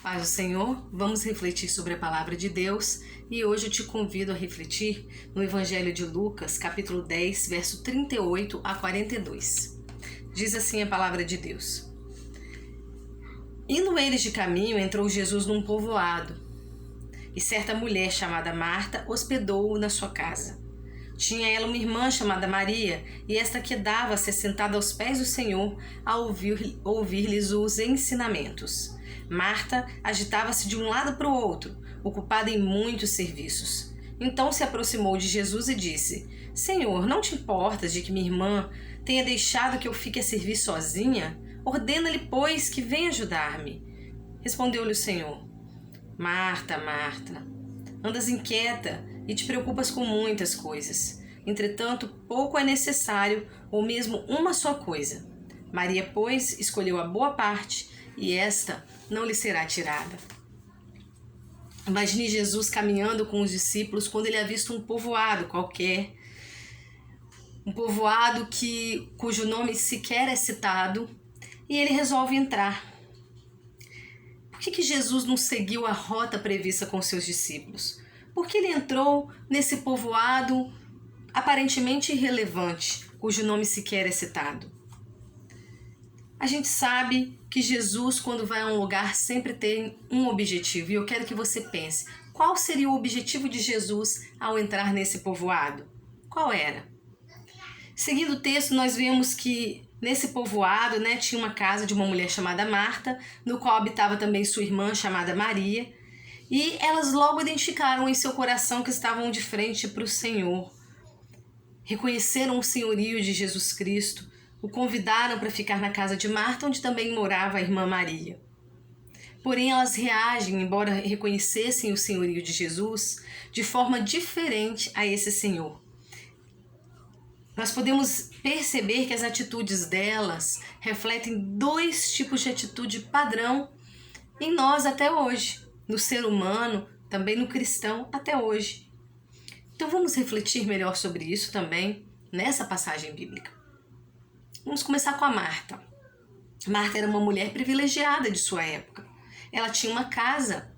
Paz do Senhor, vamos refletir sobre a palavra de Deus e hoje eu te convido a refletir no Evangelho de Lucas, capítulo 10, verso 38 a 42. Diz assim a palavra de Deus: Indo eles de caminho, entrou Jesus num povoado, e certa mulher chamada Marta hospedou-o na sua casa. Tinha ela uma irmã chamada Maria, e esta quedava-se sentada aos pés do Senhor a ouvir-lhes os ensinamentos. Marta agitava-se de um lado para o outro, ocupada em muitos serviços. Então se aproximou de Jesus e disse: Senhor, não te importas de que minha irmã tenha deixado que eu fique a servir sozinha? Ordena-lhe, pois, que venha ajudar-me. Respondeu-lhe o Senhor: Marta, Marta, andas inquieta e te preocupas com muitas coisas. Entretanto, pouco é necessário, ou mesmo uma só coisa. Maria, pois, escolheu a boa parte, e esta não lhe será tirada. Imagine Jesus caminhando com os discípulos quando ele avista um povoado qualquer, um povoado cujo nome sequer é citado, e ele resolve entrar. Por que Jesus não seguiu a rota prevista com seus discípulos? Por que ele entrou nesse povoado aparentemente irrelevante, cujo nome sequer é citado? A gente sabe que Jesus, quando vai a um lugar, sempre tem um objetivo. E eu quero que você pense, qual seria o objetivo de Jesus ao entrar nesse povoado? Qual era? Seguindo o texto, nós vemos que nesse povoado, tinha uma casa de uma mulher chamada Marta, no qual habitava também sua irmã chamada Maria, e elas logo identificaram em seu coração que estavam de frente para o Senhor. Reconheceram o senhorio de Jesus Cristo, o convidaram para ficar na casa de Marta, onde também morava a irmã Maria. Porém, elas reagem, embora reconhecessem o senhorio de Jesus, de forma diferente a esse Senhor. Nós podemos perceber que as atitudes delas refletem dois tipos de atitude padrão em nós até hoje, no ser humano, também no cristão até hoje. Então vamos refletir melhor sobre isso também nessa passagem bíblica. Vamos começar com a Marta. Marta era uma mulher privilegiada de sua época. Ela tinha uma casa,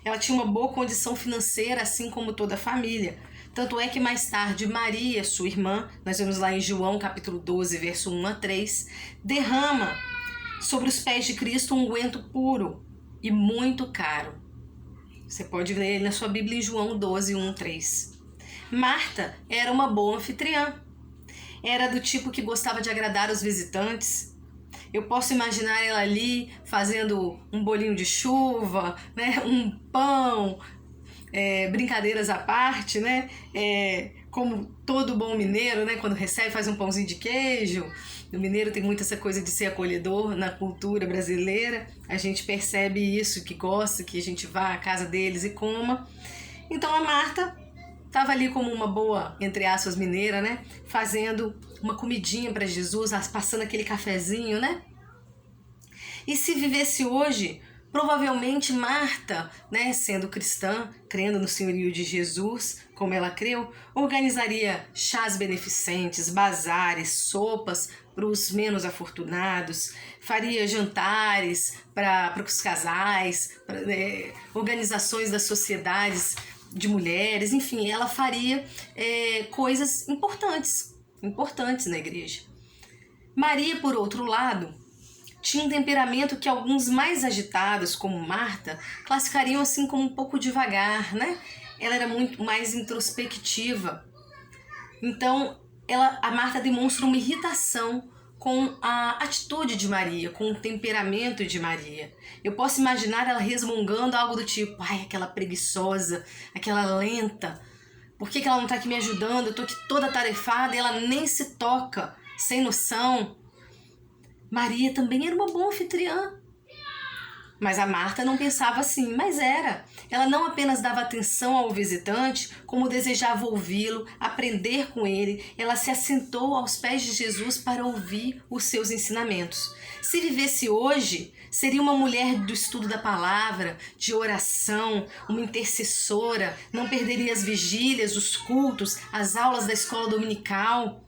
ela tinha uma boa condição financeira, assim como toda a família. Tanto é que mais tarde Maria, sua irmã, nós vemos lá em João capítulo 12, verso 1 a 3, derrama sobre os pés de Cristo um unguento puro e muito caro. Você pode ler na sua Bíblia em João 12, 1 a 3. Marta era uma boa anfitriã. Era do tipo que gostava de agradar os visitantes. Eu posso imaginar ela ali fazendo um bolinho de chuva, um pão, brincadeiras à parte, como todo bom mineiro, quando recebe faz um pãozinho de queijo. O mineiro tem muito essa coisa de ser acolhedor na cultura brasileira. A gente percebe isso, que gosta, que a gente vá à casa deles e coma. Então a Marta estava ali como uma boa, entre aspas, mineira, fazendo uma comidinha para Jesus, passando aquele cafezinho, E se vivesse hoje, provavelmente Marta, sendo cristã, crendo no senhorio de Jesus, como ela creu, organizaria chás beneficentes, bazares, sopas para os menos afortunados, faria jantares para os casais, organizações das sociedades de mulheres, enfim, ela faria coisas importantes na igreja. Maria, por outro lado, tinha um temperamento que alguns mais agitados, como Marta, classificariam assim como um pouco devagar, Ela era muito mais introspectiva. Então, a Marta demonstra uma irritação com a atitude de Maria, com o temperamento de Maria. Eu posso imaginar ela resmungando algo do tipo: ai, aquela preguiçosa, aquela lenta, por que ela não está aqui me ajudando? Eu estou aqui toda atarefada e ela nem se toca, sem noção. Maria também era uma boa anfitriã. Mas a Marta não pensava assim, mas era. Ela não apenas dava atenção ao visitante, como desejava ouvi-lo, aprender com ele. Ela se assentou aos pés de Jesus para ouvir os seus ensinamentos. Se vivesse hoje, seria uma mulher do estudo da palavra, de oração, uma intercessora, não perderia as vigílias, os cultos, as aulas da escola dominical.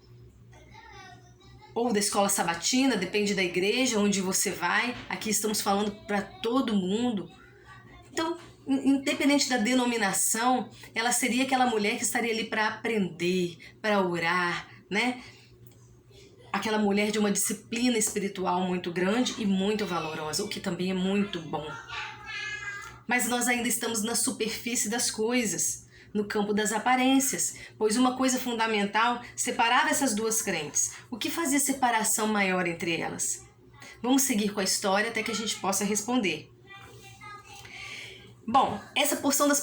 ou da escola sabatina, depende da igreja onde você vai. Aqui estamos falando para todo mundo. Então, independente da denominação, ela seria aquela mulher que estaria ali para aprender, para orar, né? Aquela mulher de uma disciplina espiritual muito grande e muito valorosa, o que também é muito bom. Mas nós ainda estamos na superfície das coisas, no campo das aparências, pois uma coisa fundamental separava essas duas crentes. O que fazia separação maior entre elas? Vamos seguir com a história até que a gente possa responder. Bom, essa porção da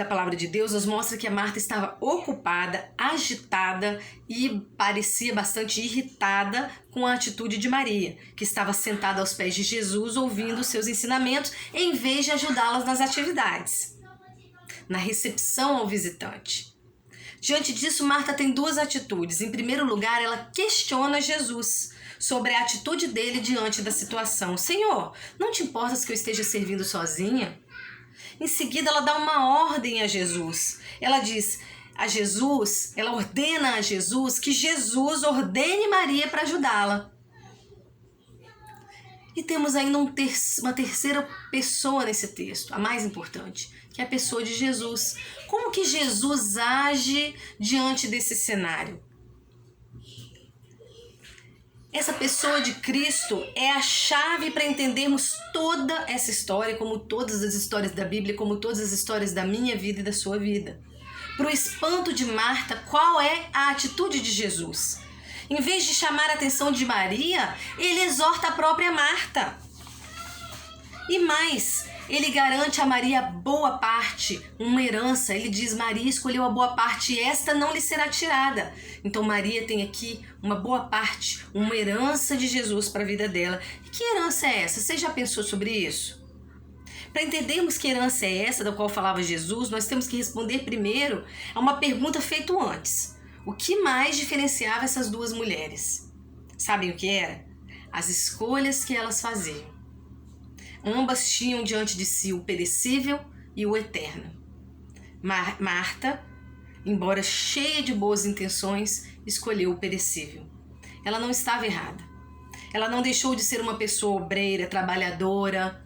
palavra de Deus nos mostra que a Marta estava ocupada, agitada e parecia bastante irritada com a atitude de Maria, que estava sentada aos pés de Jesus ouvindo os seus ensinamentos em vez de ajudá-las nas atividades, na recepção ao visitante. Diante disso, Marta tem duas atitudes. Em primeiro lugar, ela questiona Jesus sobre a atitude dele diante da situação. Senhor, não te importas que eu esteja servindo sozinha? Em seguida, ela dá uma ordem a Jesus. Ela diz a Jesus, ela ordena a Jesus que Jesus ordene Maria para ajudá-la. E temos ainda uma terceira pessoa nesse texto, a mais importante, que é a pessoa de Jesus. Como que Jesus age diante desse cenário? Essa pessoa de Cristo é a chave para entendermos toda essa história, como todas as histórias da Bíblia, como todas as histórias da minha vida e da sua vida. Para o espanto de Marta, qual é a atitude de Jesus? Em vez de chamar a atenção de Maria, ele exorta a própria Marta. E mais, ele garante a Maria boa parte, uma herança. Ele diz, Maria escolheu a boa parte e esta não lhe será tirada. Então Maria tem aqui uma boa parte, uma herança de Jesus para a vida dela. E que herança é essa? Você já pensou sobre isso? Para entendermos que herança é essa da qual falava Jesus, nós temos que responder primeiro a uma pergunta feita antes. O que mais diferenciava essas duas mulheres? Sabem o que era? As escolhas que elas faziam. Ambas tinham diante de si o perecível e o eterno. Marta, embora cheia de boas intenções, escolheu o perecível. Ela não estava errada. Ela não deixou de ser uma pessoa obreira, trabalhadora,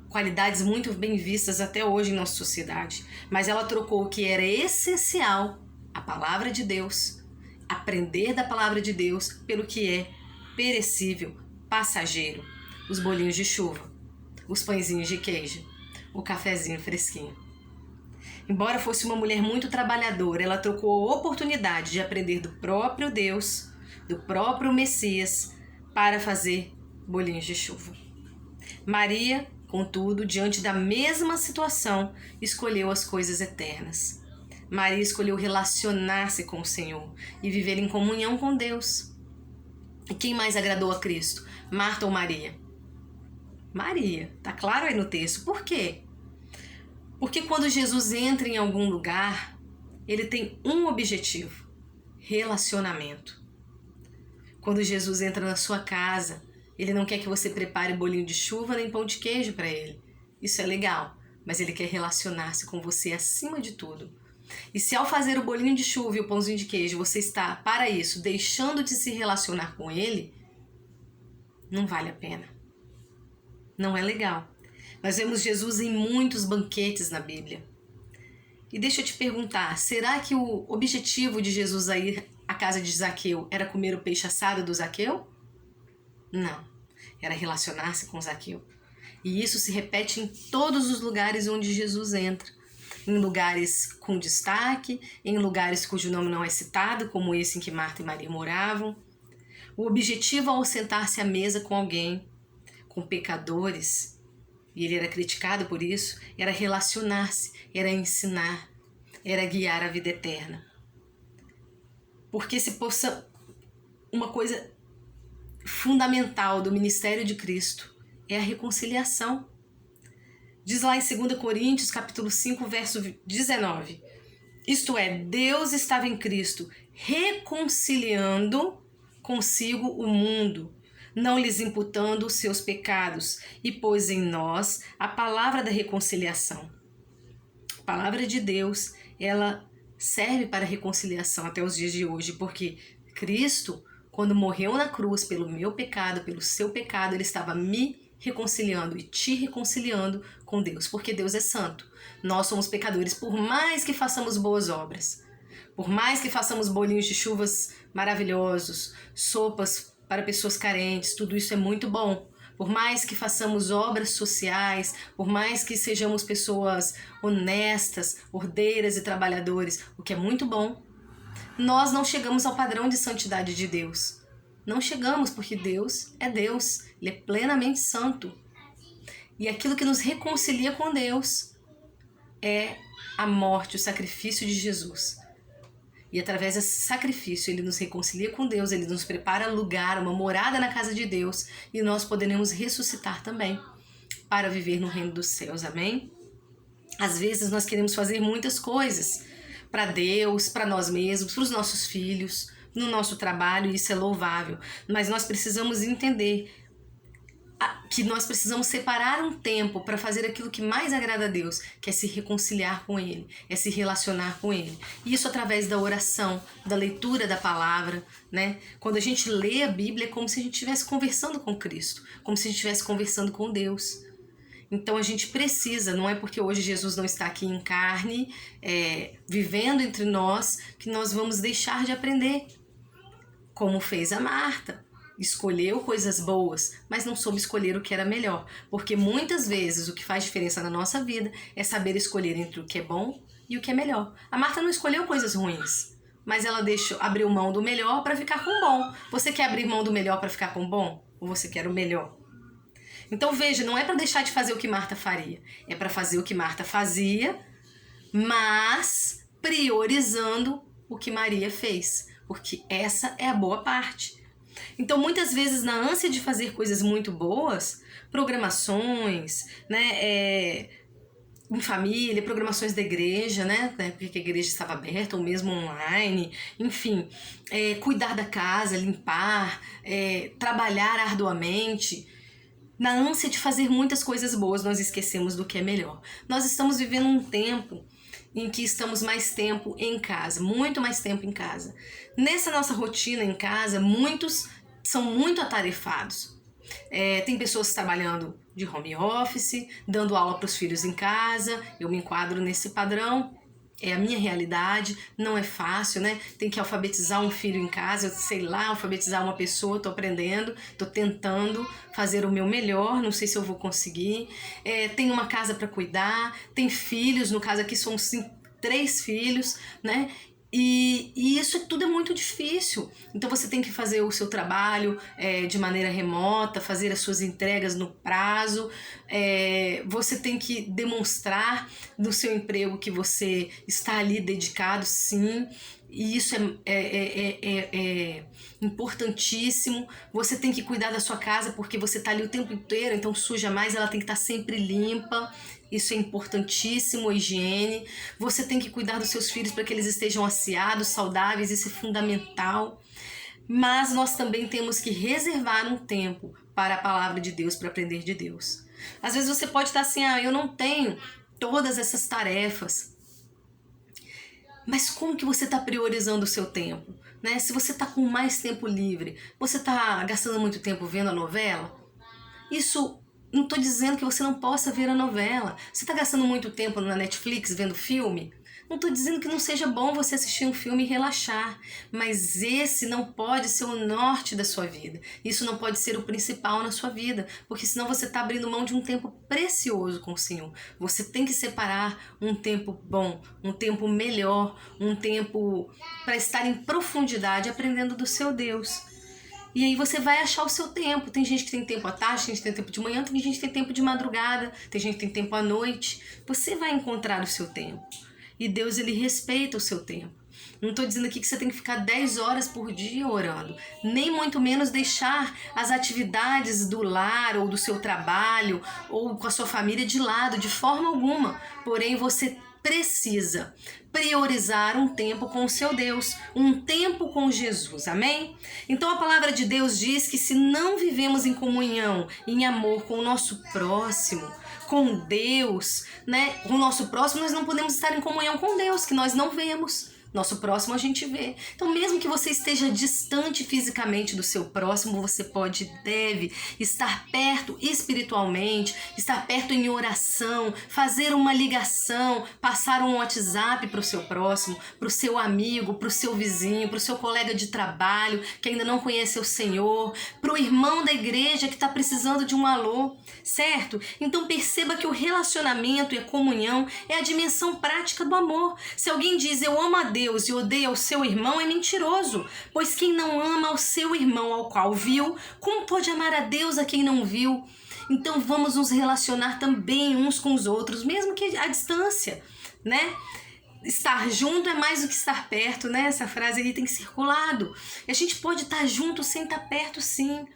qualidades muito bem vistas até hoje em nossa sociedade. Mas ela trocou o que era essencial, a palavra de Deus, aprender da palavra de Deus, pelo que é perecível, passageiro, os bolinhos de chuva, os pãezinhos de queijo, o cafezinho fresquinho. Embora fosse uma mulher muito trabalhadora, ela trocou a oportunidade de aprender do próprio Deus, do próprio Messias, para fazer bolinhos de chuva. Maria, contudo, diante da mesma situação, escolheu as coisas eternas. Maria escolheu relacionar-se com o Senhor e viver em comunhão com Deus. E quem mais agradou a Cristo? Marta ou Maria? Maria, tá claro aí no texto. Por quê? Porque quando Jesus entra em algum lugar, ele tem um objetivo: relacionamento. Quando Jesus entra na sua casa, ele não quer que você prepare bolinho de chuva nem pão de queijo para ele. Isso é legal, mas ele quer relacionar-se com você acima de tudo. E se ao fazer o bolinho de chuva e o pãozinho de queijo você está, para isso, deixando de se relacionar com ele, não vale a pena. Não é legal. Nós vemos Jesus em muitos banquetes na Bíblia. E deixa eu te perguntar, será que o objetivo de Jesus a ir à casa de Zaqueu era comer o peixe assado do Zaqueu? Não, era relacionar-se com Zaqueu. E isso se repete em todos os lugares onde Jesus entra. Em lugares com destaque, em lugares cujo nome não é citado, como esse em que Marta e Maria moravam. O objetivo ao sentar-se à mesa com alguém, com pecadores, e ele era criticado por isso, era relacionar-se, era ensinar, era guiar a vida eterna. Porque se possa uma coisa fundamental do ministério de Cristo é a reconciliação. Diz lá em 2 Coríntios, capítulo 5, verso 19. Isto é, Deus estava em Cristo reconciliando consigo o mundo, não lhes imputando os seus pecados, e pôs em nós a palavra da reconciliação. A palavra de Deus, ela serve para a reconciliação até os dias de hoje, porque Cristo Quando morreu na cruz pelo meu pecado, pelo seu pecado, ele estava me reconciliando e te reconciliando com Deus, porque Deus é santo. Nós somos pecadores, por mais que façamos boas obras, por mais que façamos bolinhos de chuvas maravilhosos, sopas para pessoas carentes, tudo isso é muito bom. Por mais que façamos obras sociais, por mais que sejamos pessoas honestas, ordeiras e trabalhadores, o que é muito bom, nós não chegamos ao padrão de santidade de Deus. Não chegamos porque Deus é Deus, Ele é plenamente santo. E aquilo que nos reconcilia com Deus é a morte, o sacrifício de Jesus. E através desse sacrifício Ele nos reconcilia com Deus, Ele nos prepara lugar, uma morada na casa de Deus, e nós poderemos ressuscitar também para viver no reino dos céus, amém? Às vezes nós queremos fazer muitas coisas para Deus, para nós mesmos, para os nossos filhos, no nosso trabalho, e isso é louvável. Mas nós precisamos entender que nós precisamos separar um tempo para fazer aquilo que mais agrada a Deus, que é se reconciliar com Ele, é se relacionar com Ele. Isso através da oração, da leitura da palavra, né? Quando a gente lê a Bíblia é como se a gente estivesse conversando com Cristo, como se a gente estivesse conversando com Deus. Então a gente precisa, não é porque hoje Jesus não está aqui em carne, vivendo entre nós, que nós vamos deixar de aprender. Como fez a Marta. Escolheu coisas boas, mas não soube escolher o que era melhor. Porque muitas vezes o que faz diferença na nossa vida é saber escolher entre o que é bom e o que é melhor. A Marta não escolheu coisas ruins, mas ela abriu mão do melhor para ficar com o bom. Você quer abrir mão do melhor para ficar com o bom? Ou você quer o melhor? Então veja, não é para deixar de fazer o que Marta faria. É para fazer o que Marta fazia, mas priorizando o que Maria fez. Porque essa é a boa parte. Então, muitas vezes, na ânsia de fazer coisas muito boas, programações, né, em família, programações da igreja, né, porque a igreja estava aberta, ou mesmo online, enfim, cuidar da casa, limpar, trabalhar arduamente. Na ânsia de fazer muitas coisas boas, nós esquecemos do que é melhor. Nós estamos vivendo um tempo em que estamos mais tempo em casa, muito mais tempo em casa. Nessa nossa rotina em casa, muitos são muito atarefados. Tem pessoas trabalhando de home office, dando aula para os filhos em casa, eu me enquadro nesse padrão, é a minha realidade, não é fácil, né? Tem que alfabetizar um filho em casa, eu sei lá, alfabetizar uma pessoa, tô aprendendo, tô tentando fazer o meu melhor, não sei se eu vou conseguir. Tem uma casa para cuidar, tem filhos, no caso aqui são 3 filhos, né? E isso tudo é muito difícil. Então você tem que fazer o seu trabalho de maneira remota, fazer as suas entregas no prazo. Você tem que demonstrar no seu emprego que você está ali dedicado, sim. E isso é importantíssimo. Você tem que cuidar da sua casa porque você está ali o tempo inteiro, então suja mais, ela tem que estar sempre limpa. Isso é importantíssimo, a higiene. Você tem que cuidar dos seus filhos para que eles estejam asseados, saudáveis, isso é fundamental. Mas nós também temos que reservar um tempo para a palavra de Deus, para aprender de Deus. Às vezes você pode estar assim, eu não tenho todas essas tarefas. Mas como que você está priorizando o seu tempo? Né? Se você está com mais tempo livre, você está gastando muito tempo vendo a novela? Isso... Não estou dizendo que você não possa ver a novela. Você está gastando muito tempo na Netflix vendo filme? Não estou dizendo que não seja bom você assistir um filme e relaxar. Mas esse não pode ser o norte da sua vida. Isso não pode ser o principal na sua vida. Porque senão você está abrindo mão de um tempo precioso com o Senhor. Você tem que separar um tempo bom, um tempo melhor, um tempo para estar em profundidade aprendendo do seu Deus. E aí você vai achar o seu tempo. Tem gente que tem tempo à tarde, tem gente que tem tempo de manhã, tem gente que tem tempo de madrugada, tem gente que tem tempo à noite. Você vai encontrar o seu tempo. E Deus, Ele respeita o seu tempo. Não estou dizendo aqui que você tem que ficar 10 horas por dia orando. Nem muito menos deixar as atividades do lar ou do seu trabalho ou com a sua família de lado, de forma alguma. Porém, você precisa priorizar um tempo com o seu Deus, um tempo com Jesus, amém? Então a palavra de Deus diz que se não vivemos em comunhão, em amor com o nosso próximo, com Deus, né? Com o nosso próximo, nós não podemos estar em comunhão com Deus, que nós não vemos. Nosso próximo a gente vê. Então, mesmo que você esteja distante fisicamente do seu próximo, você pode e deve estar perto espiritualmente, estar perto em oração, fazer uma ligação, passar um WhatsApp para o seu próximo, para o seu amigo, para o seu vizinho, para o seu colega de trabalho que ainda não conhece o Senhor, para o irmão da igreja que está precisando de um alô, certo? Então perceba que o relacionamento e a comunhão é a dimensão prática do amor. Se alguém diz eu amo a Deus e odeia o seu irmão, é mentiroso, pois quem não ama ao seu irmão ao qual viu, como pode amar a Deus a quem não viu? Então vamos nos relacionar também uns com os outros, mesmo que à distância, né? Estar junto é mais do que estar perto, né? Essa frase aí tem circulado. E a gente pode estar junto sem estar perto, sim.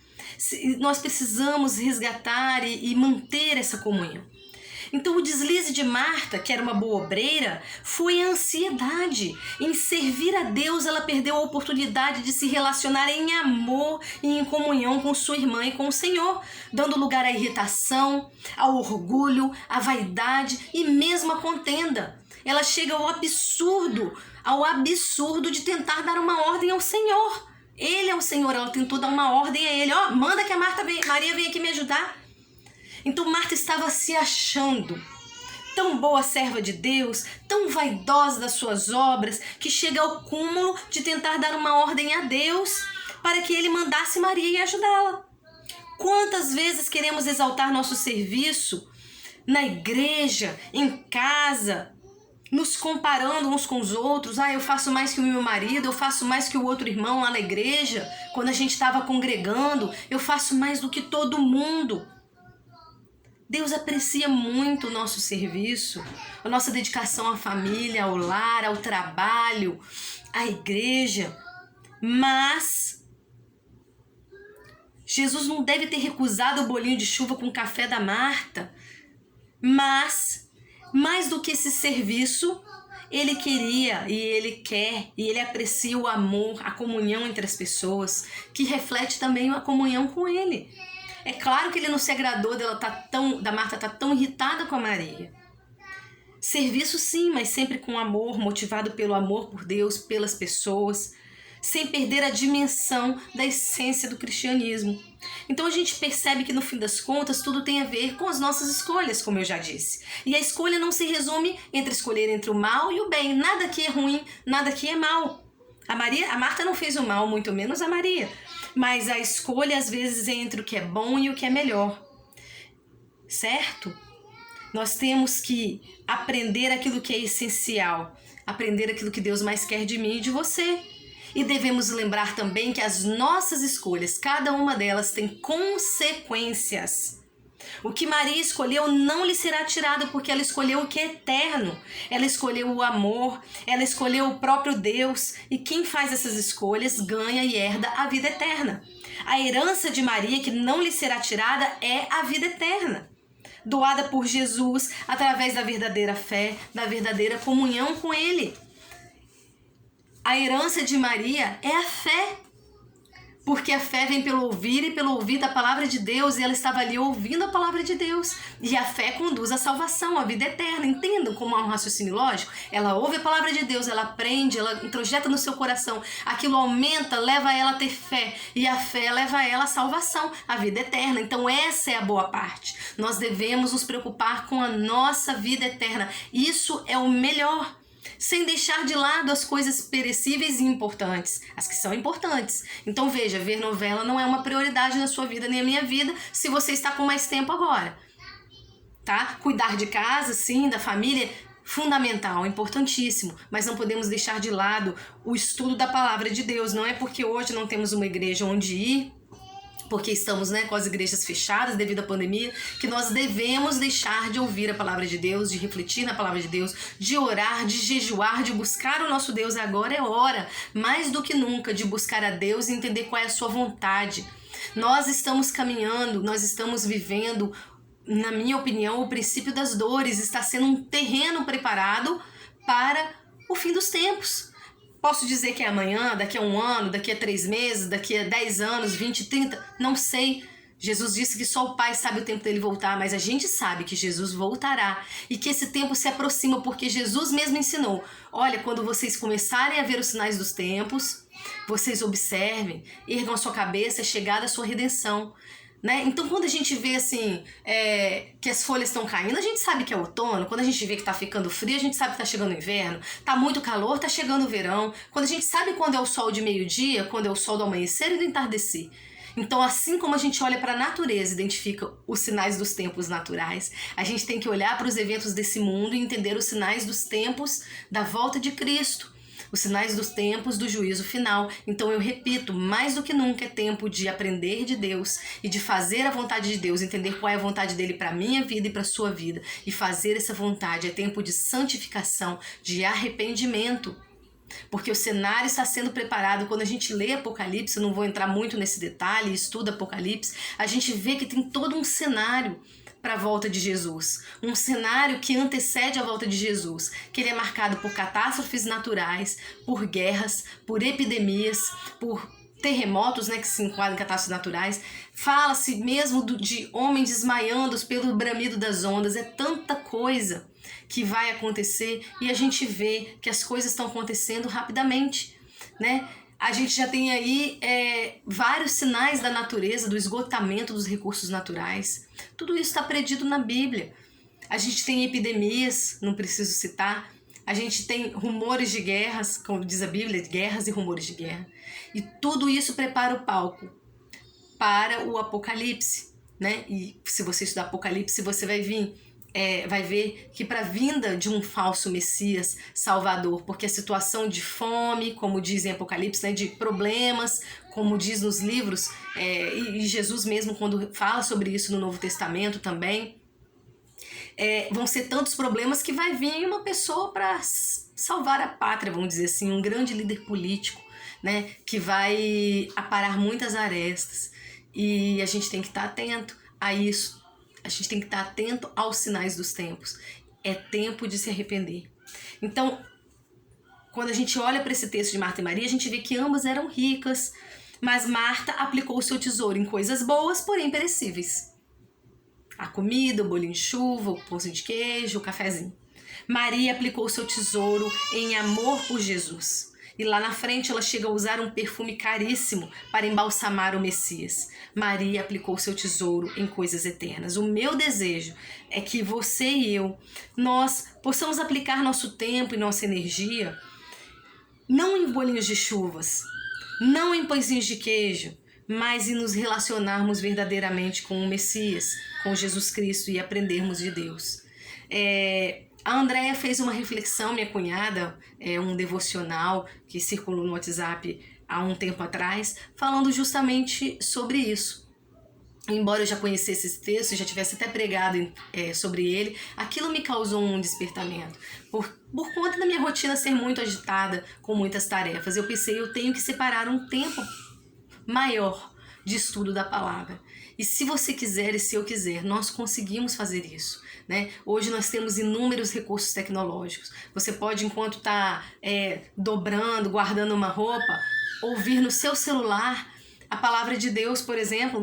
Nós precisamos resgatar e manter essa comunhão. Então o deslize de Marta, que era uma boa obreira, foi a ansiedade. Em servir a Deus, ela perdeu a oportunidade de se relacionar em amor e em comunhão com sua irmã e com o Senhor, dando lugar à irritação, ao orgulho, à vaidade e mesmo à contenda. Ela chega ao absurdo de tentar dar uma ordem ao Senhor. Ele é o Senhor, ela tentou dar uma ordem a ele. Ó, manda que a Maria venha aqui me ajudar. Então Marta estava se achando tão boa serva de Deus, tão vaidosa das suas obras, que chega ao cúmulo de tentar dar uma ordem a Deus para que ele mandasse Maria e ajudá-la. Quantas vezes queremos exaltar nosso serviço na igreja, em casa, nos comparando uns com os outros. Eu faço mais que o meu marido, eu faço mais que o outro irmão lá na igreja. Quando a gente estava congregando, eu faço mais do que todo mundo. Deus aprecia muito o nosso serviço, a nossa dedicação à família, ao lar, ao trabalho, à igreja. Mas Jesus não deve ter recusado o bolinho de chuva com o café da Marta. Mas, mais do que esse serviço, ele queria e ele quer e ele aprecia o amor, a comunhão entre as pessoas, que reflete também a comunhão com ele. É claro que ele não se agradou da Marta estar tão irritada com a Maria. Serviço sim, mas sempre com amor, motivado pelo amor por Deus, pelas pessoas, sem perder a dimensão da essência do cristianismo. Então a gente percebe que no fim das contas tudo tem a ver com as nossas escolhas, como eu já disse. E a escolha não se resume entre escolher entre o mal e o bem. Nada aqui é ruim, nada aqui é mal. A Marta não fez o mal, muito menos a Maria. Mas a escolha às vezes é entre o que é bom e o que é melhor. Certo? Nós temos que aprender aquilo que é essencial. Aprender aquilo que Deus mais quer de mim e de você. E devemos lembrar também que as nossas escolhas, cada uma delas tem consequências. O que Maria escolheu não lhe será tirado porque ela escolheu o que é eterno. Ela escolheu o amor, ela escolheu o próprio Deus. E quem faz essas escolhas ganha e herda a vida eterna. A herança de Maria que não lhe será tirada é a vida eterna, doada por Jesus através da verdadeira fé, da verdadeira comunhão com Ele. A herança de Maria é a fé, porque a fé vem pelo ouvir e pelo ouvir da palavra de Deus, e ela estava ali ouvindo a palavra de Deus. E a fé conduz à salvação, à vida eterna. Entendam como é um raciocínio lógico? Ela ouve a palavra de Deus, ela aprende, ela introjeta no seu coração. Aquilo aumenta, leva ela a ter fé. E a fé leva ela à salvação, à vida eterna. Então essa é a boa parte. Nós devemos nos preocupar com a nossa vida eterna. Isso é o melhor. Sem deixar de lado as coisas perecíveis e importantes, as que são importantes. Então veja, ver novela não é uma prioridade na sua vida nem na minha vida, se você está com mais tempo agora, tá? Cuidar de casa, sim, da família, fundamental, importantíssimo, mas não podemos deixar de lado o estudo da palavra de Deus. Não é porque hoje não temos uma igreja onde ir, porque estamos, com as igrejas fechadas devido à pandemia, que nós devemos deixar de ouvir a palavra de Deus, de refletir na palavra de Deus, de orar, de jejuar, de buscar o nosso Deus. Agora é hora, mais do que nunca, de buscar a Deus e entender qual é a sua vontade. Nós estamos caminhando, nós estamos vivendo, na minha opinião, o princípio das dores. Está sendo um terreno preparado para o fim dos tempos. Posso dizer que é amanhã, daqui a um ano, daqui a 3 meses, daqui a 10 anos, 20, 30, não sei. Jesus disse que só o Pai sabe o tempo dele voltar, mas a gente sabe que Jesus voltará e que esse tempo se aproxima porque Jesus mesmo ensinou. Olha, quando vocês começarem a ver os sinais dos tempos, vocês observem, ergam a sua cabeça, é chegada a sua redenção. Né? Então, quando a gente vê assim que as folhas estão caindo, a gente sabe que é outono. Quando a gente vê que tá ficando frio, a gente sabe que tá chegando o inverno. Tá muito calor, tá chegando o verão. Quando a gente sabe quando é o sol de meio-dia, quando é o sol do amanhecer e do entardecer. Então, assim como a gente olha para a natureza, identifica os sinais dos tempos naturais, a gente tem que olhar para os eventos desse mundo e entender os sinais dos tempos da volta de Cristo. Os sinais dos tempos do juízo final. Então eu repito, mais do que nunca é tempo de aprender de Deus e de fazer a vontade de Deus, entender qual é a vontade dele para minha vida e para sua vida e fazer essa vontade. É tempo de santificação, de arrependimento. Porque o cenário está sendo preparado. Quando a gente lê Apocalipse, eu não vou entrar muito nesse detalhe, estuda Apocalipse, a gente vê que tem todo um cenário para a volta de Jesus. Um cenário que antecede a volta de Jesus, que ele é marcado por catástrofes naturais, por guerras, por epidemias, por terremotos, né, que se enquadram em catástrofes naturais. Fala-se mesmo de homens desmaiando pelo bramido das ondas. É tanta coisa que vai acontecer e a gente vê que as coisas estão acontecendo rapidamente, né? A gente já tem aí vários sinais da natureza, do esgotamento dos recursos naturais. Tudo isso está predito na Bíblia. A gente tem epidemias, não preciso citar. A gente tem rumores de guerras, como diz a Bíblia, guerras e rumores de guerra. E tudo isso prepara o palco para o Apocalipse, né? E se você estudar Apocalipse, você vai ver que para a vinda de um falso Messias Salvador, porque a situação de fome, como diz em Apocalipse, né, de problemas, como diz nos livros, e Jesus mesmo quando fala sobre isso no Novo Testamento também, vão ser tantos problemas que vai vir uma pessoa para salvar a pátria, vamos dizer assim, um grande líder político, né, que vai aparar muitas arestas, e a gente tem que estar atento a isso. A gente tem que estar atento aos sinais dos tempos. É tempo de se arrepender. Então, quando a gente olha para esse texto de Marta e Maria, a gente vê que ambas eram ricas, mas Marta aplicou o seu tesouro em coisas boas, porém perecíveis. A comida, o bolinho de chuva, o pãozinho de queijo, o cafezinho. Maria aplicou o seu tesouro em amor por Jesus. E lá na frente ela chega a usar um perfume caríssimo para embalsamar o Messias. Maria aplicou seu tesouro em coisas eternas. O meu desejo é que você e eu, nós possamos aplicar nosso tempo e nossa energia não em bolinhos de chuvas, não em pãezinhos de queijo, mas em nos relacionarmos verdadeiramente com o Messias, com Jesus Cristo e aprendermos de Deus. A Andréia fez uma reflexão, minha cunhada, um devocional que circulou no WhatsApp há um tempo atrás, falando justamente sobre isso. Embora eu já conhecesse esse texto, já tivesse até pregado sobre ele, aquilo me causou um despertamento. Por conta da minha rotina ser muito agitada, com muitas tarefas, eu pensei, eu tenho que separar um tempo maior de estudo da palavra. E se você quiser e se eu quiser, nós conseguimos fazer isso, né? Hoje nós temos inúmeros recursos tecnológicos. Você pode, enquanto está dobrando, guardando uma roupa, ouvir no seu celular a palavra de Deus, por exemplo,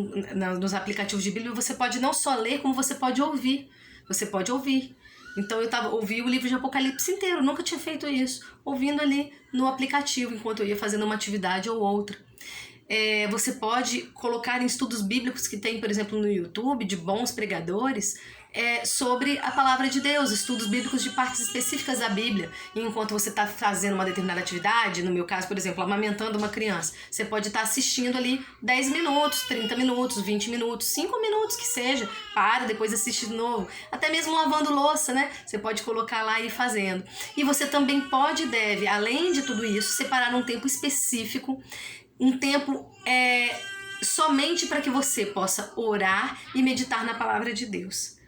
nos aplicativos de Bíblia. Você pode não só ler, como você pode ouvir. Você pode ouvir. Então eu ouvi o livro de Apocalipse inteiro, nunca tinha feito isso, ouvindo ali no aplicativo, enquanto eu ia fazendo uma atividade ou outra. Você pode colocar em estudos bíblicos que tem, por exemplo, no YouTube, de bons pregadores, sobre a palavra de Deus, estudos bíblicos de partes específicas da Bíblia. E enquanto você está fazendo uma determinada atividade, no meu caso, por exemplo, amamentando uma criança, você pode estar assistindo ali 10 minutos, 30 minutos, 20 minutos, 5 minutos que seja, para, depois assiste de novo. Até mesmo lavando louça, né? Você pode colocar lá e ir fazendo. E você também pode e deve, além de tudo isso, separar um tempo específico, um tempo somente para que você possa orar e meditar na palavra de Deus.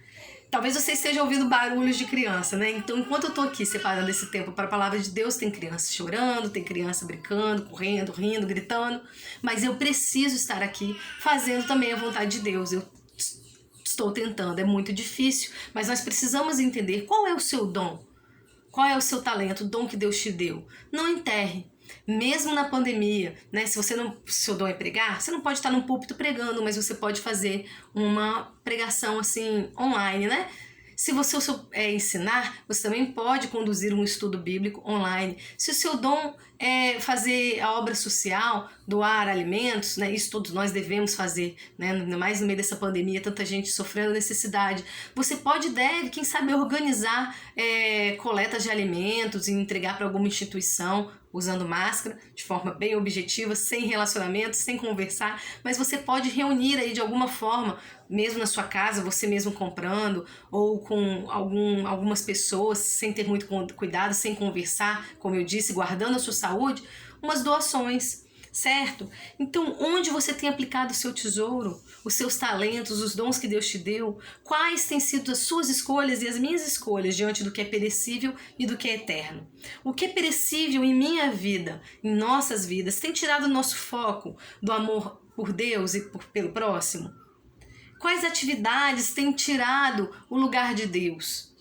Talvez você esteja ouvindo barulhos de criança, né? Então, enquanto eu tô aqui separando esse tempo para a palavra de Deus, tem criança chorando, tem criança brincando, correndo, rindo, gritando, mas eu preciso estar aqui fazendo também a vontade de Deus. Eu estou tentando, é muito difícil, mas nós precisamos entender qual é o seu dom, qual é o seu talento, o dom que Deus te deu. Não enterre. Mesmo na pandemia, né? Se seu dom é pregar, você não pode estar num púlpito pregando, mas você pode fazer uma pregação assim online, né? Se você ensinar, você também pode conduzir um estudo bíblico online. Se o seu dom é fazer a obra social, doar alimentos, né? Isso todos nós devemos fazer, né? Ainda mais no meio dessa pandemia, tanta gente sofrendo necessidade. Você deve, quem sabe, organizar coletas de alimentos e entregar para alguma instituição, usando máscara, de forma bem objetiva, sem relacionamento, sem conversar, mas você pode reunir aí de alguma forma, mesmo na sua casa, você mesmo comprando, ou com algumas pessoas, sem ter muito cuidado, sem conversar, como eu disse, guardando a sua saúde, umas doações, certo? Então, onde você tem aplicado o seu tesouro, os seus talentos, os dons que Deus te deu, quais têm sido as suas escolhas e as minhas escolhas diante do que é perecível e do que é eterno? O que é perecível em minha vida, em nossas vidas, tem tirado o nosso foco do amor por Deus e pelo próximo? Quais atividades têm tirado o lugar de Deus?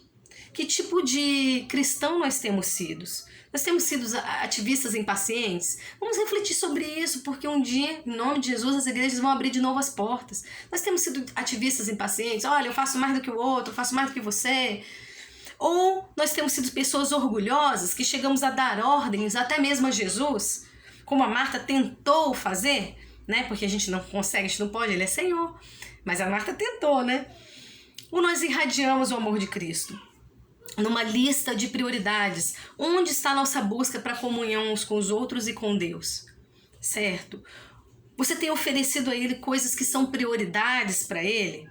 Que tipo de cristão nós temos sido? Nós temos sido ativistas impacientes? Vamos refletir sobre isso, porque um dia, em nome de Jesus, as igrejas vão abrir de novo as portas. Nós temos sido ativistas impacientes? Olha, eu faço mais do que o outro, eu faço mais do que você. Ou nós temos sido pessoas orgulhosas que chegamos a dar ordens até mesmo a Jesus, como a Marta tentou fazer, né? Porque a gente não consegue, a gente não pode, ele é Senhor. Mas a Marta tentou, né? Ou nós irradiamos o amor de Cristo? Numa lista de prioridades, onde está a nossa busca para comunhão uns com os outros e com Deus? Certo? Você tem oferecido a Ele coisas que são prioridades para Ele?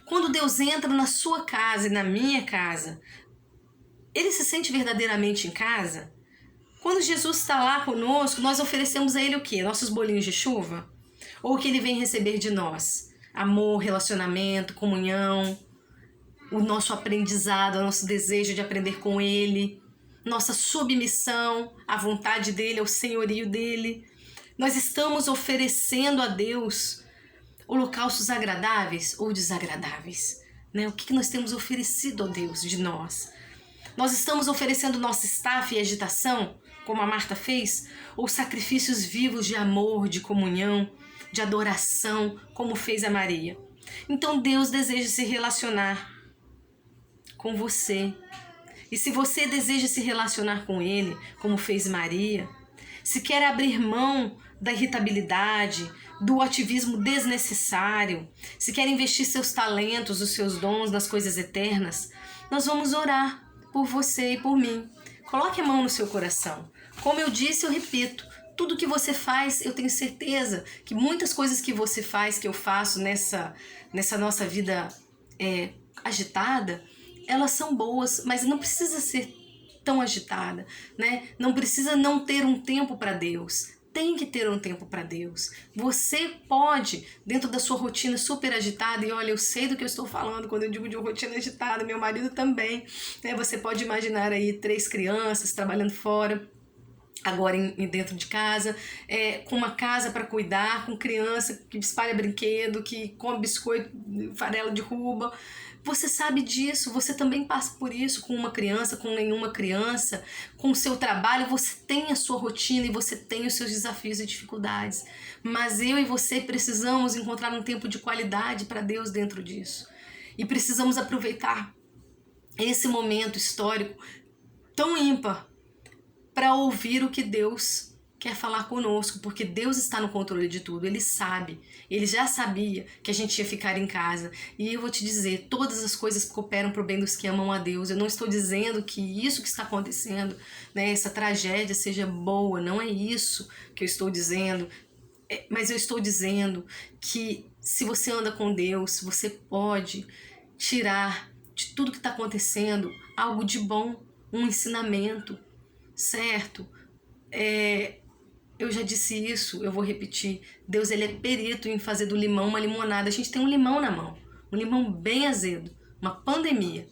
Quando Deus entra na sua casa e na minha casa, Ele se sente verdadeiramente em casa? Quando Jesus está lá conosco, nós oferecemos a Ele o quê? Nossos bolinhos de chuva? Ou o que Ele vem receber de nós? Amor, relacionamento, comunhão, o nosso aprendizado, o nosso desejo de aprender com Ele, nossa submissão à vontade dEle, ao senhorio dEle. Nós estamos oferecendo a Deus holocaustos agradáveis ou desagradáveis, né? O que nós temos oferecido a Deus de nós? Nós estamos oferecendo nossa estafa e agitação, como a Marta fez, ou sacrifícios vivos de amor, de comunhão, de adoração, como fez a Maria? Então Deus deseja se relacionar com você. E se você deseja se relacionar com Ele, como fez Maria, se quer abrir mão da irritabilidade, do ativismo desnecessário, se quer investir seus talentos, os seus dons nas coisas eternas, nós vamos orar por você e por mim. Coloque a mão no seu coração. Como eu disse, eu repito, tudo que você faz, eu tenho certeza que muitas coisas que você faz, que eu faço nessa nossa vida agitada, elas são boas, mas não precisa ser tão agitada, né? Não precisa não ter um tempo para Deus. Tem que ter um tempo para Deus. Você pode, dentro da sua rotina super agitada, e olha, eu sei do que eu estou falando quando eu digo de uma rotina agitada, meu marido também, né? Você pode imaginar aí 3 crianças trabalhando fora, agora dentro de casa, com uma casa para cuidar, com criança que espalha brinquedo, que come biscoito, farelo derruba. Você sabe disso, você também passa por isso com uma criança, com nenhuma criança, com o seu trabalho, você tem a sua rotina e você tem os seus desafios e dificuldades. Mas eu e você precisamos encontrar um tempo de qualidade para Deus dentro disso. E precisamos aproveitar esse momento histórico tão ímpar para ouvir o que Deus quer falar conosco, porque Deus está no controle de tudo, Ele sabe, Ele já sabia que a gente ia ficar em casa. E eu vou te dizer, todas as coisas cooperam para o bem dos que amam a Deus. Eu não estou dizendo que isso que está acontecendo, né, essa tragédia seja boa, não é isso que eu estou dizendo, mas eu estou dizendo que se você anda com Deus, você pode tirar de tudo que está acontecendo algo de bom, um ensinamento, certo? Eu já disse isso, eu vou repetir. Deus, ele é perito em fazer do limão uma limonada. A gente tem um limão na mão, um limão bem azedo, uma pandemia.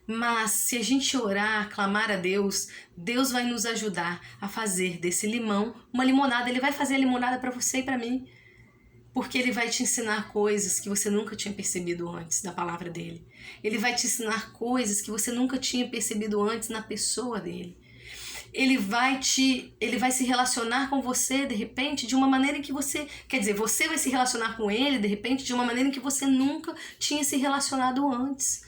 Mas se a gente orar, clamar a Deus, Deus vai nos ajudar a fazer desse limão uma limonada. Ele vai fazer a limonada para você e para mim, porque Ele vai te ensinar coisas que você nunca tinha percebido antes da palavra dEle. Ele vai te ensinar coisas que você nunca tinha percebido antes na pessoa dEle. ele vai se relacionar com você, de repente, de uma maneira em que você... Quer dizer, você vai se relacionar com ele, de repente, de uma maneira em que você nunca tinha se relacionado antes.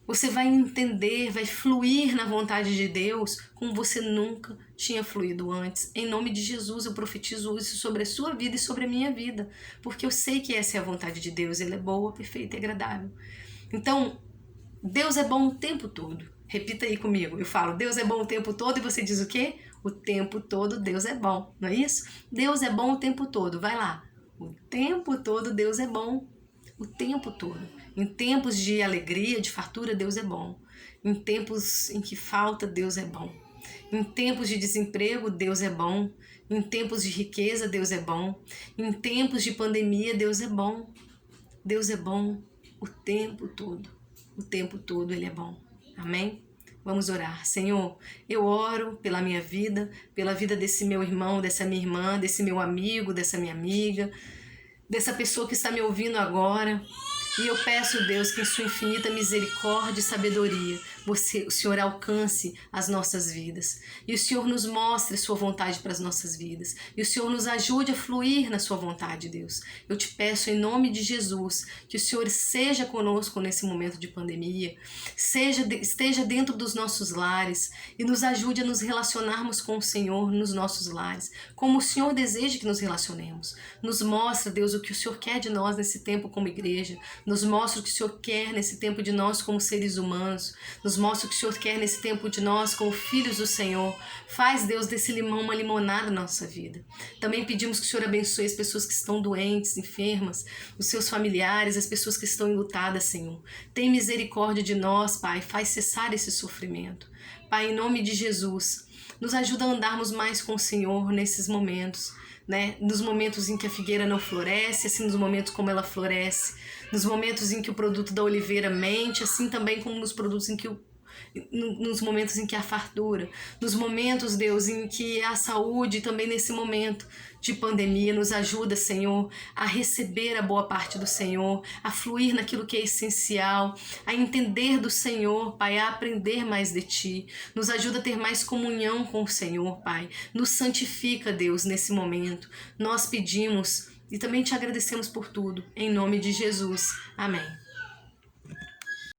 Você vai entender, vai fluir na vontade de Deus como você nunca tinha fluído antes. Em nome de Jesus, eu profetizo isso sobre a sua vida e sobre a minha vida. Porque eu sei que essa é a vontade de Deus. Ele é boa, perfeita e agradável. Então, Deus é bom o tempo todo. Repita aí comigo. Eu falo, Deus é bom o tempo todo, e você diz o quê? O tempo todo Deus é bom, não é isso? Deus é bom o tempo todo. Vai lá. O tempo todo Deus é bom. O tempo todo. Em tempos de alegria, de fartura, Deus é bom. Em tempos em que falta, Deus é bom. Em tempos de desemprego, Deus é bom. Em tempos de riqueza, Deus é bom. Em tempos de pandemia, Deus é bom. Deus é bom o tempo todo. O tempo todo Ele é bom. Amém? Vamos orar. Senhor, eu oro pela minha vida, pela vida desse meu irmão, dessa minha irmã, desse meu amigo, dessa minha amiga, dessa pessoa que está me ouvindo agora. E eu peço, Deus, que em sua infinita misericórdia e sabedoria, o Senhor alcance as nossas vidas. E o Senhor nos mostre sua vontade para as nossas vidas. E o Senhor nos ajude a fluir na sua vontade, Deus. Eu te peço em nome de Jesus, que o Senhor seja conosco nesse momento de pandemia, esteja dentro dos nossos lares e nos ajude a nos relacionarmos com o Senhor nos nossos lares, como o Senhor deseja que nos relacionemos. Nos mostra, Deus, o que o Senhor quer de nós nesse tempo como igreja. Nos mostra o que o Senhor quer nesse tempo de nós como seres humanos. Nos mostra o que o Senhor quer nesse tempo de nós como filhos do Senhor. Faz, Deus, desse limão uma limonada na nossa vida. Também pedimos que o Senhor abençoe as pessoas que estão doentes, enfermas, os seus familiares, as pessoas que estão enlutadas, Senhor. Tem misericórdia de nós, Pai. Faz cessar esse sofrimento. Pai, em nome de Jesus, nos ajuda a andarmos mais com o Senhor nesses momentos, né? Nos momentos em que a figueira não floresce, assim nos momentos como ela floresce, nos momentos em que o produto da oliveira mente, assim também como nos produtos nos momentos em que há fartura, nos momentos, Deus, em que há saúde, também nesse momento de pandemia. Nos ajuda, Senhor, a receber a boa parte do Senhor, a fluir naquilo que é essencial, a entender do Senhor, Pai, a aprender mais de Ti. Nos ajuda a ter mais comunhão com o Senhor, Pai. Nos santifica, Deus, nesse momento. Nós pedimos e também te agradecemos por tudo, em nome de Jesus. Amém.